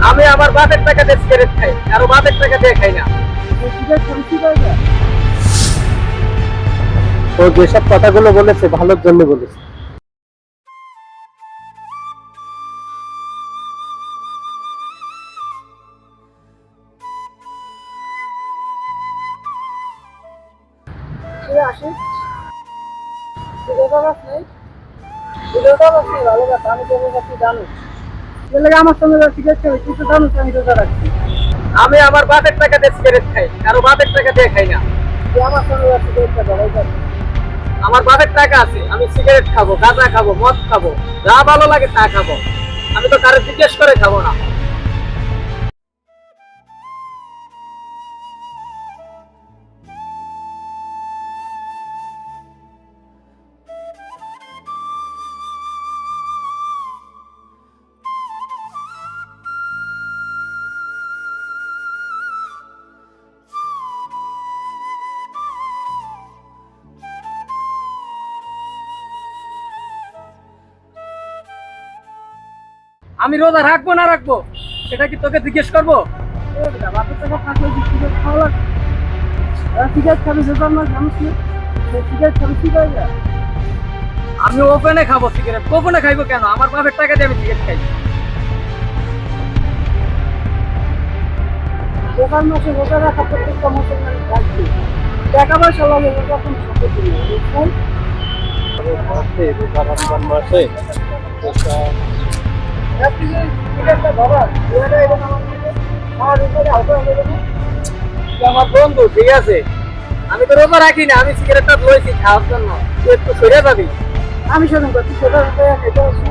আমি আমার বাপের টাকা দিয়ে সিগারেট খাই, কারো বাপের টাকা দিয়ে খাই না। ও যেসব কথাগুলো বলেছে ভালোর জন্য বলেছে। আমি আমার বাপের টাকা দিয়ে সিগারেট খাই, কারো বাপের টাকা দিয়ে খাই না। আমার বাপের টাকা আছে, আমি সিগারেট খাবো, গাঁজা খাবো, মদ খাবো, যা ভালো লাগে তা খাবো। আমি তো কারো জিজ্ঞেস করে খাবো না। আমি রোজা রাখবো না রাখবো সেটা কি তোকে জিজ্ঞেস করবো? আমি ওপেনে খাবো সিগারেট, গোপনে খাইবো কেন? আমার বাপের টাকা দিয়ে আমি সিগারেট খাই। দোকান মাসে রোজা রাখা প্রত্যেকটা মুসলমানের দায়িত্ব। টাকা পয়সা লাগে যখন সম্পত্তি আমার বন্ধু ঠিক আছে, আমি তো রোজা রাখি না, আমি সিগারেটটা ধরেছি খাওয়ার জন্য। তুই একটু সরে যাবি? আমি শোনেন তুই সেটা খেতে আসছি।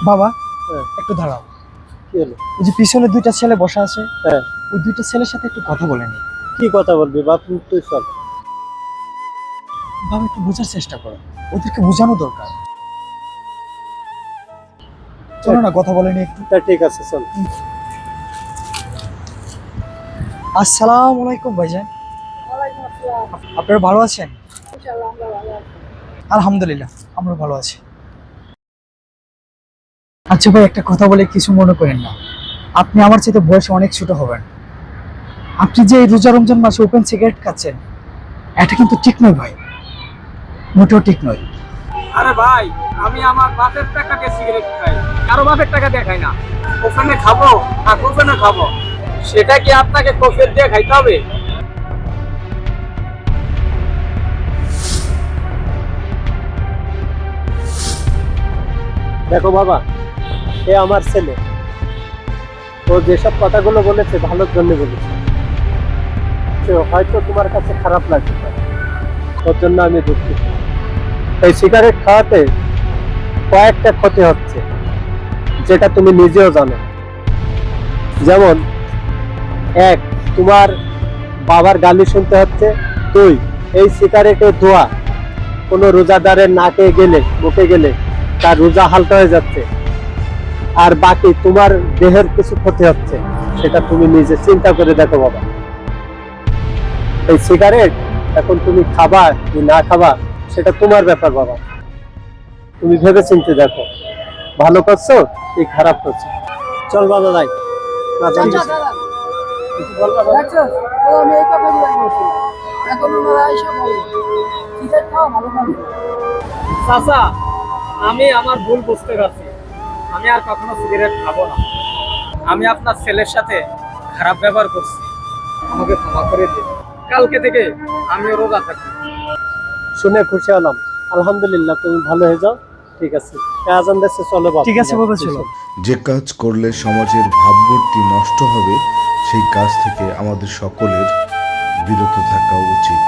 বাবা একটু দাঁড়াও। কি হলো? ওই যে পিছনে দুইটা ছেলে বসা আছে, হ্যাঁ, ওই দুইটা ছেলের সাথে একটু কথা বলে নি। কি কথা বলবি বাপ? তুই চল। বাবা একটু বোঝার চেষ্টা করো, ওদেরকে বোঝানো দরকার। চলো না কথা বলে নি একটু। তা ঠিক আছে চল। আসসালামু আলাইকুম ভাইজান, আপনারা ভালো আছেন? আলহামদুলিল্লাহ আমরা ভালো আছি। আচ্ছা ভাই একটা কথা বলে কিছু মনে করেন না, আপনি আমার চাইতে বয়সে অনেক ছোট হবেন। আপনি যে এই রোজা রমজান মাসে ওপেন সিগারেট খাচ্ছেন, এটা কিন্তু ঠিক নয় ভাই, মোটেও ঠিক নয়। আরে ভাই, আমি আমার বাপের টাকা দিয়ে সিগারেট খাই, কারো বাপের টাকা দিয়ে খাই না। ওখানে খাবো না কোপেনে খাবো, সেটা কি আপনাকে কফের দিয়ে খাইতে হবে? দেখো বাবা, সে আমার ছেলে, ও যেসব কথাগুলো বলেছে ভালোর জন্য বলেছে। হয়তো তোমার কাছে খারাপ লাগতে পারে, ওর জন্য আমি দুঃখিত। এই সিগারেট খাওয়াতে কয়েকটা ক্ষতি হচ্ছে, যেটা তুমি নিজেও জানো। যেমন এক, তোমার বাবার গালি শুনতে হচ্ছে। দুই, এই সিগারেটের ধোঁয়া কোনো রোজাদারের নাকে গেলে, মুখে গেলে তার রোজা হালকা হয়ে যাচ্ছে। আর বাকি তোমার দেহের কিছু ক্ষতি হচ্ছে, সেটা তুমি নিজে চিন্তা করে দেখো বাবা। এই সিগারেট এখন তুমি খাবা কি না খাবা সেটা তোমার ব্যাপার বাবা, তুমি ভেবে চিন্তে দেখো, ভালো করছো কি খারাপ করছো। চল বাবা যাই। চাচা, আমি আমার ভুল বুঝতে পারছি, আমি আর কখনো সিগারেট খাবো না। আমি আপনার ছেলের সাথে খারাপ ব্যবহার করছি, আমাকে ক্ষমা করে দিন। কালকে থেকে আমি রোজা থাকবো। শুনে খুশি হলাম, আলহামদুলিল্লাহ, তুমি ভালো হয়ে যাও। ঠিক আছে, আজান দিচ্ছে, চলো বাবা। ঠিক আছে বাবা, চলো। যে কাজ করলে সমাজের ভাবমূর্তি নষ্ট হবে সেই কাজ থেকে আমাদের সকলের বিরত থাকা উচিত।